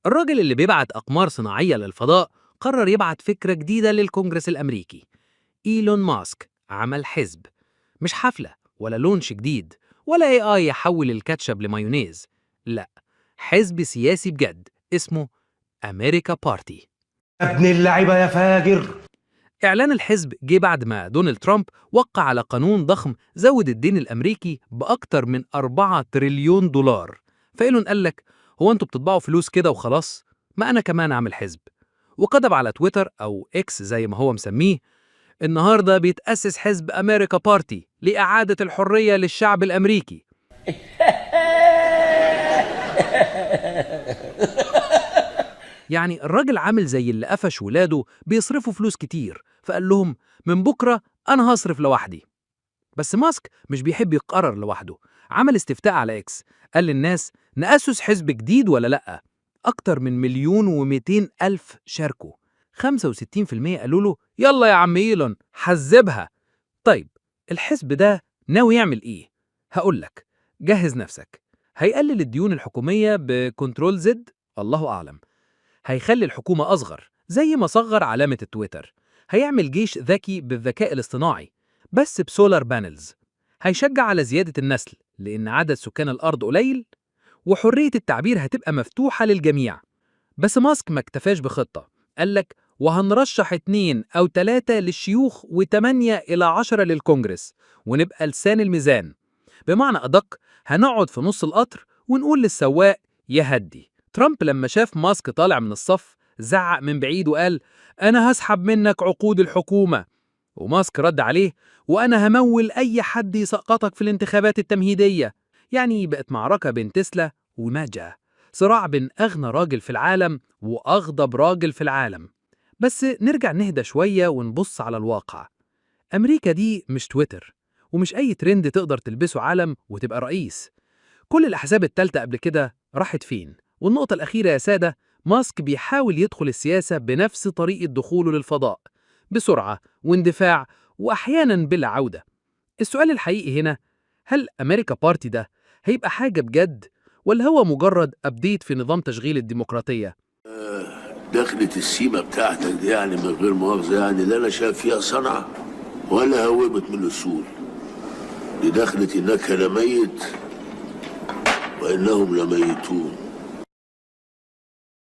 الراجل اللي بيبعت أقمار صناعية للفضاء قرر يبعت فكرة جديدة للكونجرس الأمريكي. إيلون ماسك عمل حزب، مش حفلة ولا لونش جديد ولا AI يحول الكاتشب لمايونيز، لا، حزب سياسي بجد اسمه أمريكا بارتي. ابن اللعيبة يا فاجر. إعلان الحزب جه بعد ما دونالد ترامب وقع على قانون ضخم زود الدين الأمريكي بأكتر من 4 تريليون دولار. فإيلون قال لك: هو أنتوا بتطبعوا فلوس كده وخلاص؟ ما أنا كمان أعمل حزب. وكتب على تويتر أو إكس زي ما هو مسميه: النهاردة بيتأسس حزب أمريكا بارتي لإعادة الحرية للشعب الأمريكي. يعني الراجل عامل زي اللي قفش ولاده بيصرفوا فلوس كتير، فقال لهم: من بكرة أنا هصرف لوحدي. بس ماسك مش بيحب يقرر لوحده، عمل استفتاء على إكس، قال للناس: نأسس حزب جديد ولا لأ؟ أكتر من 1,200,000 شاركوا، 65% قالوا له: يلا يا عم إيلون حزبها. طيب، الحزب ده ناوي يعمل إيه؟ هقولك، جهز نفسك. هيقلل الديون الحكومية بكنترول زد، الله أعلم. هيخلي الحكومة أصغر زي ما صغر علامة التويتر. هيعمل جيش ذكي بالذكاء الاصطناعي بس بسولار بانلز. هيشجع على زيادة النسل لأن عدد سكان الأرض قليل، وحرية التعبير هتبقى مفتوحة للجميع. بس ماسك ما اكتفاش بخطة، قالك: وهنرشح 2 أو 3 للشيوخ و8 إلى 10 للكونجرس، ونبقى لسان الميزان. بمعنى أدق، هنقعد في نص القطر ونقول للسواق: يهدي. ترامب لما شاف ماسك طالع من الصف زعق من بعيد وقال: أنا هسحب منك عقود الحكومة. وماسك رد عليه: وأنا همول أي حد يسقطك في الانتخابات التمهيدية. يعني بقت معركة بين تسلا وماجا، صراع بين أغنى راجل في العالم وأغضب راجل في العالم. بس نرجع نهدى شوية ونبص على الواقع. أمريكا دي مش تويتر، ومش أي ترند تقدر تلبسه علم وتبقى رئيس. كل الأحزاب التالتة قبل كده راحت فين؟ والنقطة الأخيرة يا سادة، ماسك بيحاول يدخل السياسة بنفس طريقة دخوله للفضاء، بسرعة واندفاع وأحيانا بلا عودة. السؤال الحقيقي هنا: هل أمريكا بارتي ده هيبقى حاجة بجد، ولا هو مجرد أبديت في نظام تشغيل الديمقراطية؟ دخلة السيمة بتاعتك دي يعني من غير مؤاخذة، يعني لا أنا شايف فيها صنعة ولا هوبت من الأصول. دي دخلة إنك لميت وإنهم لميتون.